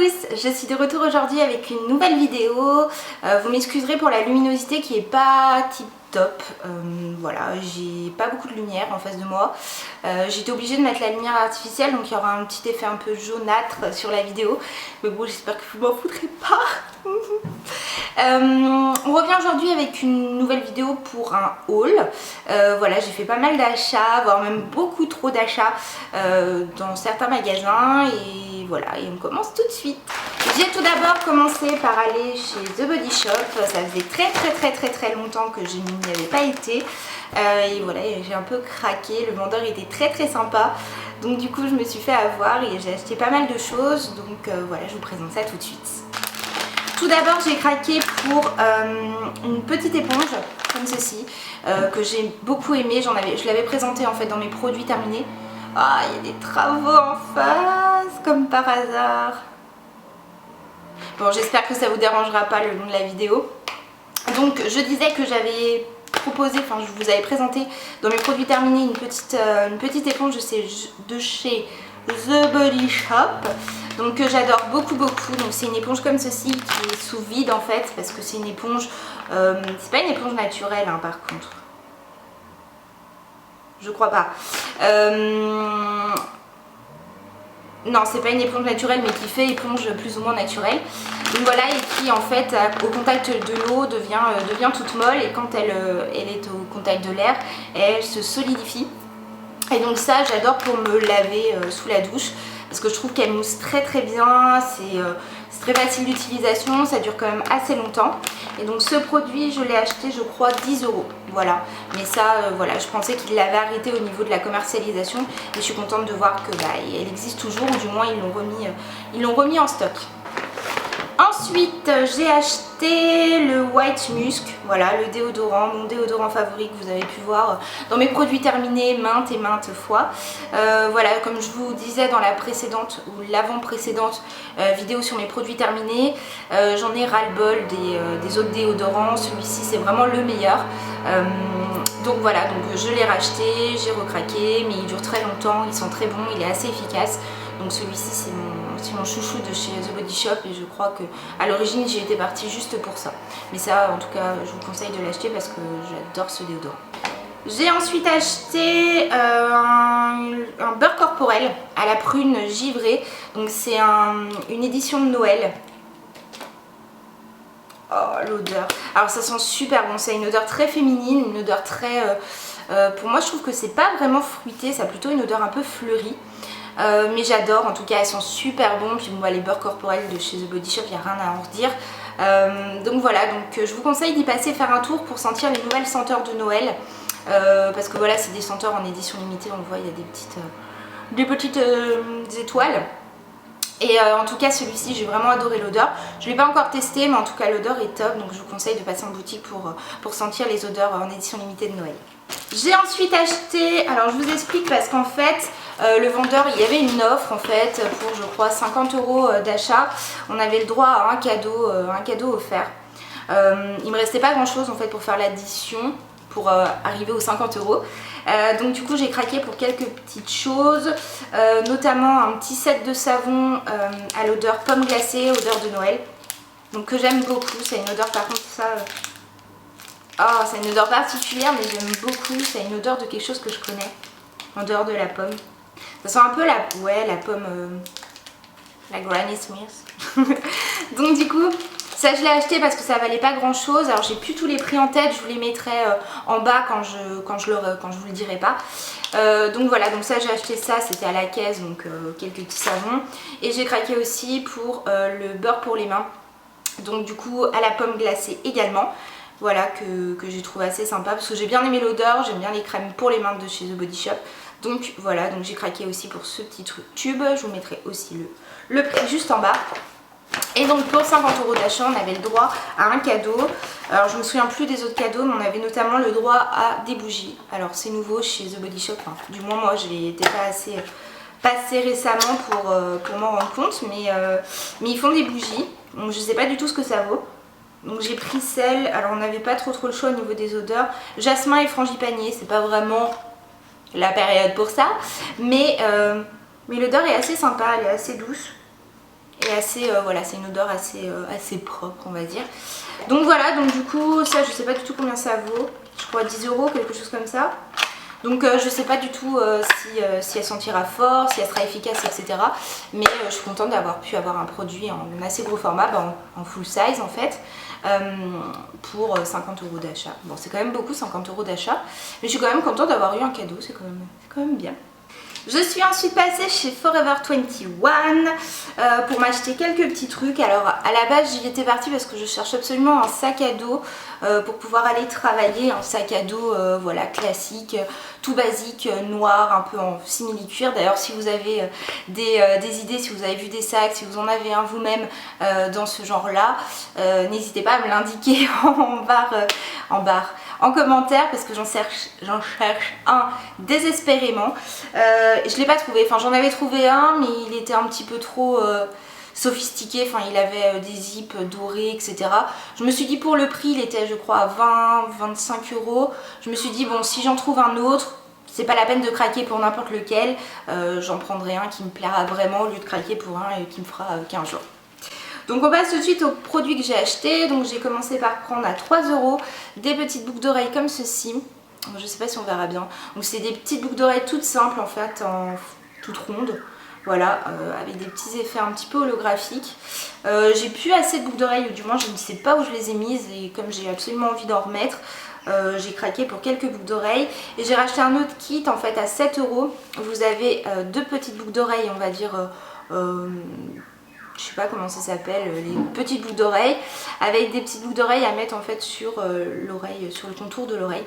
tous, je suis de retour aujourd'hui avec une nouvelle vidéo. Vous m'excuserez pour la luminosité qui est pas tip top. Voilà, j'ai pas beaucoup de lumière en face de moi. J'étais obligée de mettre la lumière artificielle, donc il y aura un petit effet un peu jaunâtre sur la vidéo. Mais bon, j'espère que vous m'en foutrez pas. On revient aujourd'hui avec une nouvelle vidéo pour un haul. Voilà, j'ai fait pas mal d'achats, voire même beaucoup trop d'achats dans certains magasins et voilà, et on commence tout de suite. J'ai tout d'abord commencé par aller chez The Body Shop. Ça faisait très longtemps que je n'y avais pas été et voilà, j'ai un peu craqué. Le vendeur était très sympa, donc du coup je me suis fait avoir et j'ai acheté pas mal de choses, donc voilà, je vous présente ça tout de suite. Tout d'abord, j'ai craqué pour une petite éponge comme ceci que j'ai beaucoup aimé. Je l'avais présentée en fait dans mes produits terminés. Ah, il y a des travaux en face comme par hasard. Bon, j'espère que ça vous dérangera pas le long de la vidéo. Donc je disais que j'avais proposé, enfin je vous avais présenté dans mes produits terminés une petite éponge de chez The Body Shop. Donc que j'adore beaucoup. Donc c'est une éponge comme ceci qui est sous vide en fait, parce que c'est une éponge, c'est pas une éponge naturelle hein, par contre. Je crois pas. Non, c'est pas une éponge naturelle, mais qui fait éponge plus ou moins naturelle. Donc voilà, et qui en fait au contact de l'eau devient toute molle, et quand elle est au contact de l'air, elle se solidifie. Et donc ça, j'adore pour me laver sous la douche, parce que je trouve qu'elle mousse très bien, c'est très facile d'utilisation, ça dure quand même assez longtemps. Et donc ce produit, je l'ai acheté je crois 10 €, voilà. Mais ça, voilà, je pensais qu'il l'avait arrêté au niveau de la commercialisation, et je suis contente de voir que elle existe toujours, ou du moins ils l'ont remis en stock. Ensuite, j'ai acheté le White Musk, voilà, le déodorant, mon déodorant favori que vous avez pu voir dans mes produits terminés maintes et maintes fois. Voilà, comme je vous disais dans la précédente ou l'avant-précédente vidéo sur mes produits terminés, j'en ai ras-le-bol des autres déodorants. Celui-ci c'est vraiment le meilleur. Donc voilà, donc je l'ai racheté, j'ai recraqué, mais il dure très longtemps, il sent très bon, il est assez efficace. Donc celui-ci c'est mon chouchou de chez The Body Shop, et je crois que à l'origine j'y étais partie juste pour ça. Mais ça, en tout cas, je vous conseille de l'acheter parce que j'adore ce déodorant. J'ai ensuite acheté un beurre corporel à la prune givrée. Donc c'est une édition de Noël. Oh, l'odeur. Alors ça sent super bon, c'est une odeur très féminine, une odeur très... pour moi je trouve que c'est pas vraiment fruité, ça a plutôt une odeur un peu fleurie. Mais j'adore, en tout cas elles sont super bons. Puis moi les beurres corporels de chez The Body Shop, il n'y a rien à en redire. Donc voilà, donc je vous conseille d'y passer faire un tour pour sentir les nouvelles senteurs de Noël. Parce que voilà, c'est des senteurs en édition limitée, on le voit, il y a des petites étoiles. Et en tout cas celui-ci, j'ai vraiment adoré l'odeur. Je ne l'ai pas encore testé, mais en tout cas l'odeur est top. Donc je vous conseille de passer en boutique pour sentir les odeurs en édition limitée de Noël. J'ai ensuite acheté, alors je vous explique parce qu'en fait le vendeur, il y avait une offre en fait pour je crois 50 € d'achat. On avait le droit à un cadeau offert. Il me restait pas grand chose en fait pour faire l'addition, pour arriver aux 50 €. Donc du coup j'ai craqué pour quelques petites choses, notamment un petit set de savon à l'odeur pomme glacée, odeur de Noël. Donc que j'aime beaucoup, c'est une odeur par contre ça... Oh, c'est une odeur particulière mais j'aime beaucoup, c'est une odeur de quelque chose que je connais, en dehors de la pomme. Ça sent un peu la pomme, la Granny Smith. Donc du coup, ça je l'ai acheté parce que ça valait pas grand chose. Alors j'ai plus tous les prix en tête, je vous les mettrai en bas quand je vous le dirai pas. Donc voilà, donc ça j'ai acheté ça, c'était à la caisse, donc quelques petits savons. Et j'ai craqué aussi pour le beurre pour les mains. Donc du coup à la pomme glacée également. Voilà, que j'ai trouvé assez sympa parce que j'ai bien aimé l'odeur, j'aime bien les crèmes pour les mains de chez The Body Shop. Donc voilà, donc j'ai craqué aussi pour ce petit tube, je vous mettrai aussi le prix juste en bas. Et donc pour 50 € d'achat, on avait le droit à un cadeau. Alors je me souviens plus des autres cadeaux, mais on avait notamment le droit à des bougies. Alors c'est nouveau chez The Body Shop, hein. Du moins moi je n'étais pas assez récemment pour m'en rendre compte, mais ils font des bougies, donc je sais pas du tout ce que ça vaut. Donc j'ai pris celle, alors on n'avait pas trop le choix au niveau des odeurs, jasmin et frangipanier, c'est pas vraiment la période pour ça, mais l'odeur est assez sympa, elle est assez douce. et assez, voilà, c'est une odeur assez propre, on va dire. Donc voilà, donc du coup ça je sais pas du tout combien ça vaut, je crois 10 €, quelque chose comme ça. Donc je sais pas du tout si elle sentira fort, si elle sera efficace, etc. Mais je suis contente d'avoir pu avoir un produit en assez gros format, en full size en fait, pour 50 € d'achat. Bon, c'est quand même beaucoup, 50 € d'achat, mais je suis quand même contente d'avoir eu un cadeau, c'est quand même bien. Je suis ensuite passée chez Forever 21 pour m'acheter quelques petits trucs. Alors à la base j'y étais partie parce que je cherche absolument un sac à dos pour pouvoir aller travailler. Un sac à dos voilà, classique, tout basique, noir, un peu en simili-cuir. D'ailleurs si vous avez des idées, si vous avez vu des sacs, si vous en avez un vous-même dans ce genre là, n'hésitez pas à me l'indiquer en commentaire parce que j'en cherche un désespérément. Je ne l'ai pas trouvé, enfin j'en avais trouvé un mais il était un petit peu trop sophistiqué, enfin il avait des zips dorés, etc. Je me suis dit pour le prix il était je crois à 20-25 €. Je me suis dit bon, si j'en trouve un autre, c'est pas la peine de craquer pour n'importe lequel, j'en prendrai un qui me plaira vraiment au lieu de craquer pour un qui me fera 15 jours. Donc on passe tout de suite aux produits que j'ai achetés. Donc j'ai commencé par prendre à 3 € des petites boucles d'oreilles comme ceci. Je sais pas si on verra bien. Donc c'est des petites boucles d'oreilles toutes simples en fait, toutes rondes. Voilà, avec des petits effets un petit peu holographiques. J'ai plus assez de boucles d'oreilles, ou du moins je ne sais pas où je les ai mises. Et comme j'ai absolument envie d'en remettre, j'ai craqué pour quelques boucles d'oreilles. Et j'ai racheté un autre kit en fait à 7 €. Vous avez deux petites boucles d'oreilles, on va dire... je sais pas comment ça s'appelle, les petites boucles d'oreilles, avec des petites boucles d'oreilles à mettre en fait sur l'oreille, sur le contour de l'oreille.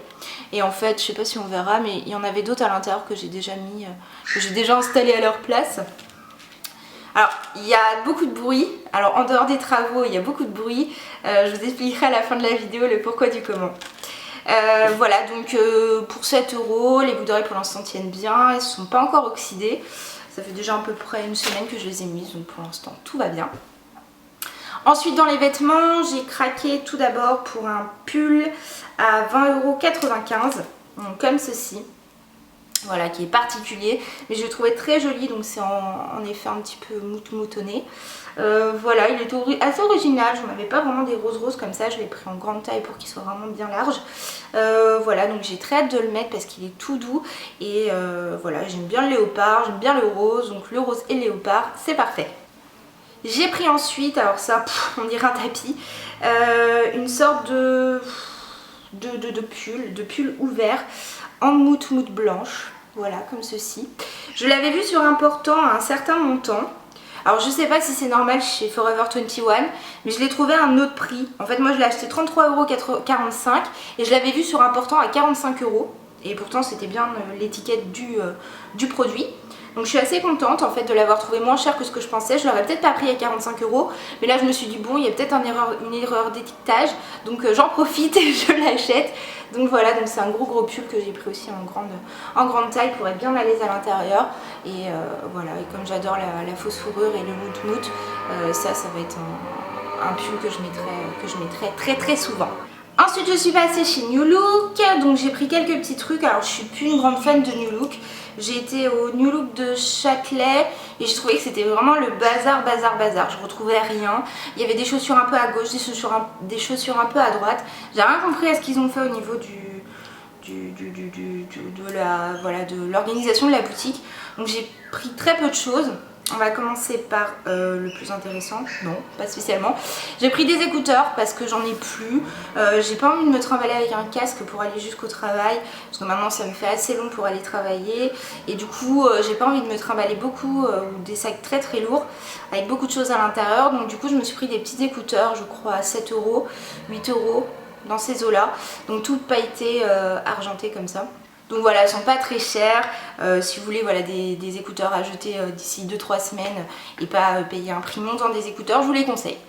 Et en fait, je sais pas si on verra, mais il y en avait d'autres à l'intérieur que j'ai déjà mis, que j'ai déjà installé à leur place. Alors, il y a beaucoup de bruit. Alors, en dehors des travaux, il y a beaucoup de bruit. Je vous expliquerai à la fin de la vidéo le pourquoi du comment. Voilà, donc pour 7 €, les boucles d'oreilles pour l'instant tiennent bien, elles ne sont pas encore oxydées. Ça fait déjà à peu près une semaine que je les ai mises, donc pour l'instant tout va bien. Ensuite dans les vêtements, j'ai craqué tout d'abord pour un pull à 20,95 €, donc comme ceci. Voilà, qui est particulier, mais je le trouvais très joli, donc c'est en effet un petit peu moutonné. Voilà, il est assez original, j'en avais pas vraiment des roses comme ça, je l'ai pris en grande taille pour qu'il soit vraiment bien large. Voilà, donc j'ai très hâte de le mettre parce qu'il est tout doux et voilà, j'aime bien le léopard, j'aime bien le rose, donc le rose et le léopard, c'est parfait. J'ai pris ensuite, alors ça, on dirait un tapis, une sorte de pull ouvert en mousse blanche, voilà, comme ceci. Je l'avais vu sur Important à un certain montant. Alors je sais pas si c'est normal chez Forever 21, mais je l'ai trouvé à un autre prix. En fait moi je l'ai acheté 33,45 € et je l'avais vu sur Important à 45 €. Et pourtant c'était bien l'étiquette du produit. Donc je suis assez contente en fait de l'avoir trouvé moins cher que ce que je pensais. Je l'aurais peut-être pas pris à 45 €, mais là je me suis dit bon, il y a peut-être une erreur d'étiquetage, donc j'en profite et je l'achète. Donc voilà, donc c'est un gros pull que j'ai pris aussi en grande taille pour être bien à l'aise à l'intérieur. Et voilà, et comme j'adore la fausse fourrure et le mout, ça va être un pull que je mettrai très souvent. Ensuite je suis passée chez New Look, donc j'ai pris quelques petits trucs. Alors je suis plus une grande fan de New Look. J'ai été au New Look de Châtelet et j'ai trouvé que c'était vraiment le bazar. Je retrouvais rien. Il y avait des chaussures un peu à gauche, des chaussures un peu à droite. J'ai rien compris à ce qu'ils ont fait au niveau de l'organisation de la boutique. Donc j'ai pris très peu de choses. On va commencer par le plus intéressant. Non, pas spécialement. J'ai pris des écouteurs parce que j'en ai plus. J'ai pas envie de me trimballer avec un casque pour aller jusqu'au travail. Parce que maintenant ça me fait assez long pour aller travailler. Et du coup j'ai pas envie de me trimballer beaucoup ou des sacs très lourds avec beaucoup de choses à l'intérieur. Donc du coup je me suis pris des petits écouteurs, je crois à 7 €, 8 € dans ces eaux là. Donc tout pailleté argenté comme ça. Donc voilà, elles sont pas très chères. Si vous voulez voilà, des écouteurs à jeter d'ici 2-3 semaines et pas payer un prix montant des écouteurs, je vous les conseille.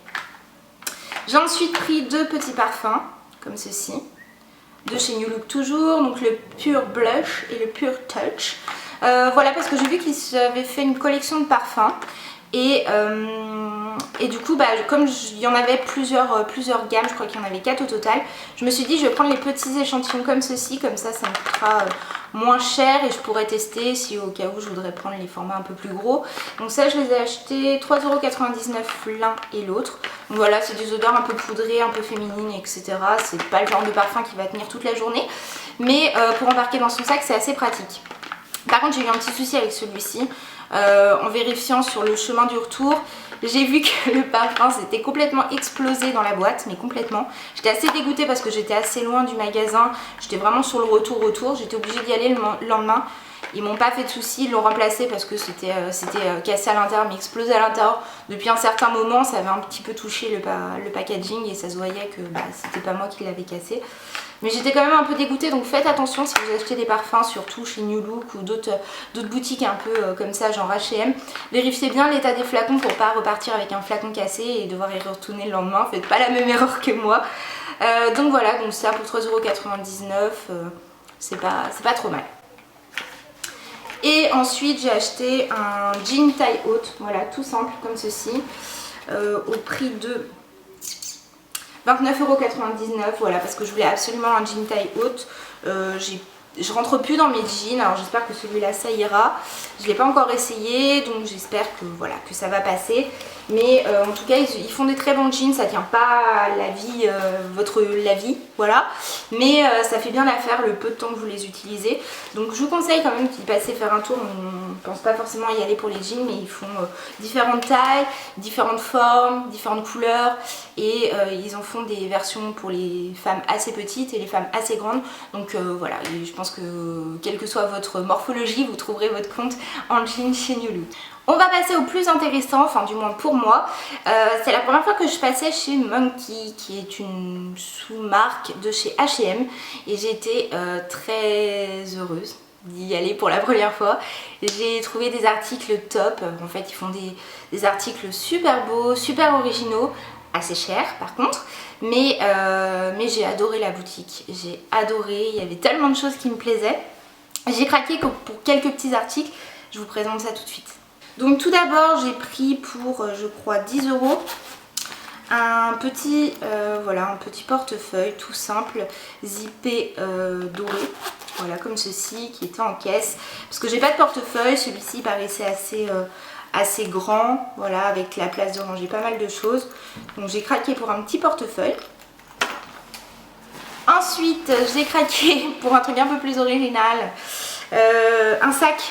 J'ai ensuite pris deux petits parfums, comme ceci, de chez New Look toujours, donc le Pure Blush et le Pure Touch. Voilà, parce que j'ai vu qu'ils avaient fait une collection de parfums. Et du coup comme il y en avait plusieurs gammes, je crois qu'il y en avait 4 au total, je me suis dit je vais prendre les petits échantillons comme ceci, comme ça me coûtera moins cher et je pourrais tester si au cas où je voudrais prendre les formats un peu plus gros. Donc ça je les ai achetés 3,99 € l'un et l'autre. Donc voilà, c'est des odeurs un peu poudrées, un peu féminines, etc. C'est pas le genre de parfum qui va tenir toute la journée, mais pour embarquer dans son sac c'est assez pratique. Par contre j'ai eu un petit souci avec celui-ci. En vérifiant sur le chemin du retour, j'ai vu que le parfum s'était complètement explosé dans la boîte, mais complètement. J'étais assez dégoûtée parce que j'étais assez loin du magasin, j'étais vraiment sur le retour, j'étais obligée d'y aller le lendemain. Ils m'ont pas fait de soucis, ils l'ont remplacé parce que c'était cassé à l'intérieur, mais explosé à l'intérieur. Depuis un certain moment, ça avait un petit peu touché le packaging et ça se voyait que c'était pas moi qui l'avais cassé. Mais j'étais quand même un peu dégoûtée, donc faites attention si vous achetez des parfums, surtout chez New Look ou d'autres boutiques un peu comme ça, genre H&M. Vérifiez bien l'état des flacons pour pas repartir avec un flacon cassé et devoir y retourner le lendemain. Faites pas la même erreur que moi. Donc voilà, donc ça pour 3,99 €, c'est pas trop mal. Et ensuite j'ai acheté un jean taille haute, voilà, tout simple comme ceci, au prix de 29,99 €, voilà, parce que je voulais absolument un jean taille haute. Je rentre plus dans mes jeans, alors j'espère que celui-là ça ira. Je ne l'ai pas encore essayé, donc j'espère que voilà, que ça va passer. Mais en tout cas ils font des très bons jeans, ça tient pas la vie, la vie, voilà. Mais ça fait bien l'affaire le peu de temps que vous les utilisez. Donc je vous conseille quand même d'y passer faire un tour. On ne pense pas forcément y aller pour les jeans, mais ils font différentes tailles, différentes formes, différentes couleurs. Et ils en font des versions pour les femmes assez petites et les femmes assez grandes. Donc voilà, et je pense que quelle que soit votre morphologie, vous trouverez votre compte en jean chez New Look. On va passer au plus intéressant, enfin du moins pour moi. C'est la première fois que je passais chez Monkey, qui est une sous-marque de chez H&M. Et j'ai été très heureuse d'y aller pour la première fois. J'ai trouvé des articles top. En fait, ils font des articles super beaux, super originaux. Assez cher par contre, mais j'ai adoré la boutique, j'ai adoré, il y avait tellement de choses qui me plaisaient. J'ai craqué pour quelques petits articles, je vous présente ça tout de suite. Donc tout d'abord j'ai pris pour je crois 10 € un petit, voilà, un petit portefeuille tout simple, zippé doré. Voilà, comme ceci, qui était en caisse, parce que j'ai pas de portefeuille, celui-ci paraissait assez grand, voilà, avec la place de ranger pas mal de choses. Donc j'ai craqué pour un petit portefeuille. Ensuite j'ai craqué pour un truc un peu plus original, un sac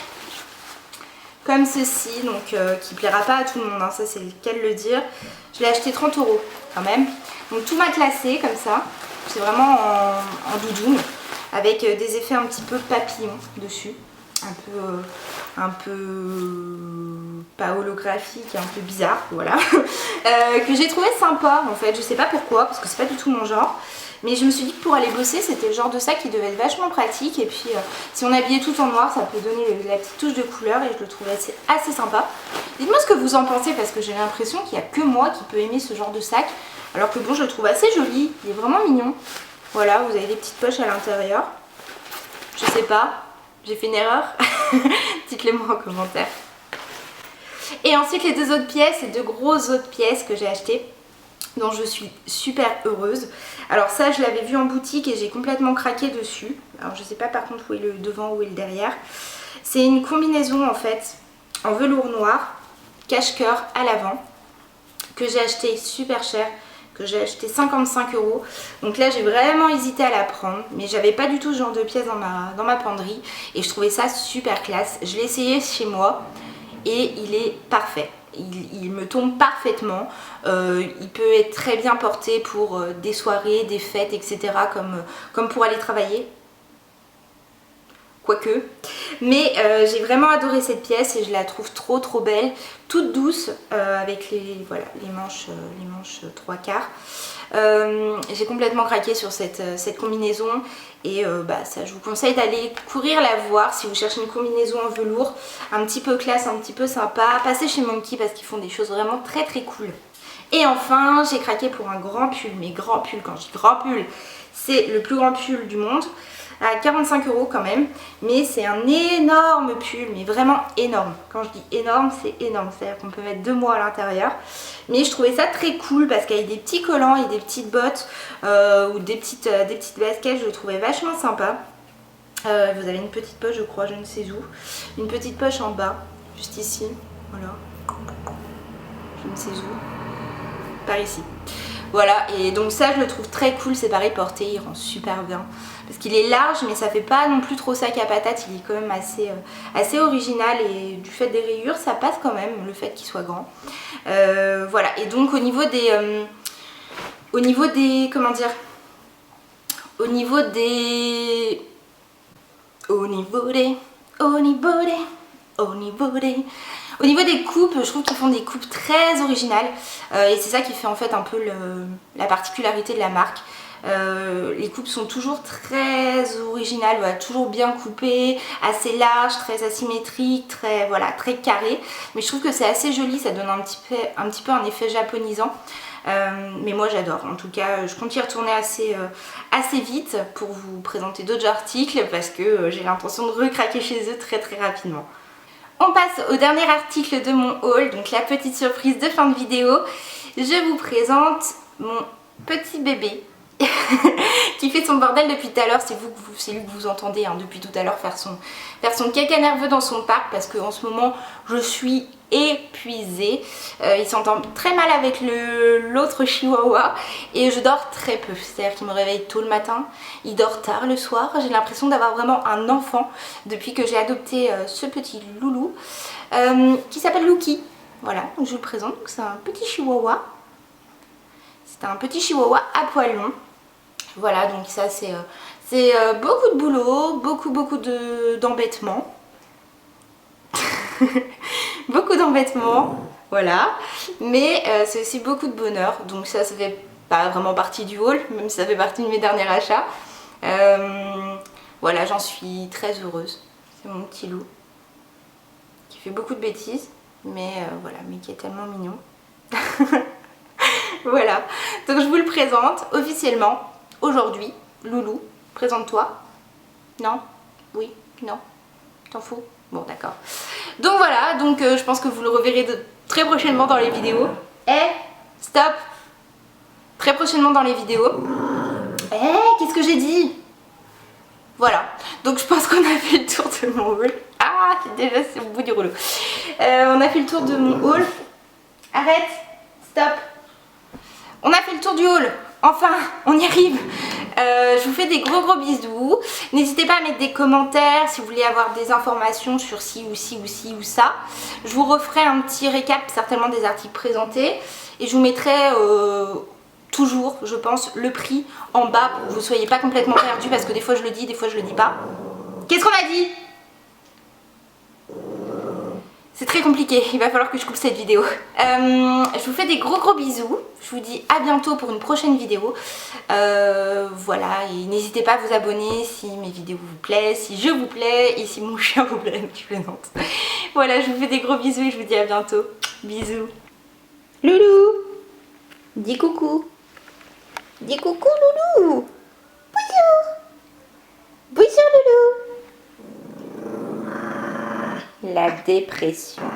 comme ceci, donc qui plaira pas à tout le monde, hein, ça c'est le cas de le dire. Je l'ai acheté 30 € quand même. Donc tout matelassé comme ça, c'est vraiment en doudoune, avec des effets un petit peu papillon dessus. Un peu pas holographique, un peu bizarre, voilà. Que j'ai trouvé sympa en fait, je sais pas pourquoi, parce que c'est pas du tout mon genre. Mais je me suis dit que pour aller bosser, c'était le genre de sac qui devait être vachement pratique. Et puis si on habillait tout en noir, ça peut donner la petite touche de couleur et je le trouvais assez sympa. Dites-moi ce que vous en pensez, parce que j'ai l'impression qu'il n'y a que moi qui peux aimer ce genre de sac. Alors que bon, je le trouve assez joli, il est vraiment mignon. Voilà, vous avez des petites poches à l'intérieur. Je sais pas, j'ai fait une erreur. Dites-le moi en commentaire. Et ensuite les deux autres pièces, ces deux grosses autres pièces que j'ai achetées, dont je suis super heureuse. Alors ça je l'avais vu en boutique et j'ai complètement craqué dessus. Alors je sais pas par contre où est le devant, où est le derrière. C'est une combinaison en fait en velours noir, cache-cœur à l'avant, que j'ai acheté super cher, que j'ai acheté 55 €. Donc là j'ai vraiment hésité à la prendre, mais j'avais pas du tout ce genre de pièce dans ma penderie et je trouvais ça super classe. Je l'ai essayé chez moi et il est parfait. Il me tombe parfaitement, il peut être très bien porté pour des soirées, des fêtes, etc. comme pour aller travailler. Quoique. Mais j'ai vraiment adoré cette pièce et je la trouve trop belle, toute douce, avec les manches 3/4. J'ai complètement craqué sur cette combinaison et ça je vous conseille d'aller courir la voir si vous cherchez une combinaison en velours un petit peu classe, un petit peu sympa. Passez chez Monkey parce qu'ils font des choses vraiment très cool. Et enfin j'ai craqué pour un grand pull, mais grand pull, quand je dis grand pull, c'est le plus grand pull du monde, à 45 € quand même, mais c'est un énorme pull, mais vraiment énorme. Quand je dis énorme, c'est énorme, c'est-à-dire qu'on peut mettre 2 mois à l'intérieur. Mais je trouvais ça très cool parce qu'avec des petits collants et des petites bottes ou des petites baskets, je le trouvais vachement sympa. Vous avez une petite poche, je crois, je ne sais où. Une petite poche en bas, juste ici. Voilà. Je ne sais où. Par ici. Voilà, et donc ça je le trouve très cool, c'est pareil porté, il rend super bien. Parce qu'il est large mais ça fait pas non plus trop sac à patate, il est quand même assez original et du fait des rayures ça passe quand même, le fait qu'il soit grand. Voilà, et donc au niveau des comment dire, au niveau des coupes, je trouve qu'ils font des coupes très originales et c'est ça qui fait en fait un peu la particularité de la marque. Les coupes sont toujours très originales, voilà, toujours bien coupées, assez larges, très asymétriques, très carrées. Mais je trouve que c'est assez joli, ça donne un petit peu un effet japonisant. Mais moi j'adore, en tout cas je compte y retourner assez vite pour vous présenter d'autres articles parce que j'ai l'intention de recraquer chez eux très rapidement. On passe au dernier article de mon haul, donc la petite surprise de fin de vidéo. Je vous présente mon petit bébé qui fait son bordel depuis tout à l'heure. C'est lui que vous entendez hein, depuis tout à l'heure faire son caca nerveux dans son parc parce qu'en ce moment je suis épuisée. Il s'entend très mal avec l'autre chihuahua et je dors très peu. C'est-à-dire qu'il me réveille tôt le matin, il dort tard le soir. J'ai l'impression d'avoir vraiment un enfant depuis que j'ai adopté ce petit loulou qui s'appelle Lucky. Voilà, donc je vous le présente. C'est un petit chihuahua. C'est un petit chihuahua à poil long. Voilà, donc ça c'est beaucoup de boulot, beaucoup d'embêtement. Beaucoup d'embêtement, voilà. Mais c'est aussi beaucoup de bonheur. Donc ça fait pas vraiment partie du haul, même si ça fait partie de mes derniers achats. Voilà, j'en suis très heureuse. C'est mon petit loup qui fait beaucoup de bêtises, mais voilà, mais qui est tellement mignon. Voilà, donc je vous le présente officiellement aujourd'hui. Loulou, présente-toi. Non? Oui? Non? T'en fous? Bon, d'accord. Donc voilà, donc je pense que vous le reverrez très prochainement dans les vidéos. Stop! Très prochainement dans les vidéos. Qu'est-ce que j'ai dit? Voilà, donc je pense qu'on a fait le tour de mon haul. Ah, déjà c'est au bout du rouleau. On a fait le tour de mon haul. Arrête! Stop! On a fait le tour du haul. Enfin, on y arrive. Je vous fais des gros bisous. N'hésitez pas à mettre des commentaires si vous voulez avoir des informations sur ci ou ça. Je vous referai un petit récap certainement des articles présentés. Et je vous mettrai toujours, je pense, le prix en bas pour que vous ne soyez pas complètement perdus parce que des fois je le dis, des fois je le dis pas. Qu'est-ce qu'on a dit ? C'est très compliqué, il va falloir que je coupe cette vidéo. Je vous fais des gros bisous. Je vous dis à bientôt pour une prochaine vidéo. Voilà, et n'hésitez pas à vous abonner si mes vidéos vous plaisent, si je vous plais et si mon chien vous plaît, je plaisante. Voilà, je vous fais des gros bisous et je vous dis à bientôt. Bisous. Loulou, dis coucou. Dis coucou Loulou. Bonjour. Bonjour Loulou. La dépression.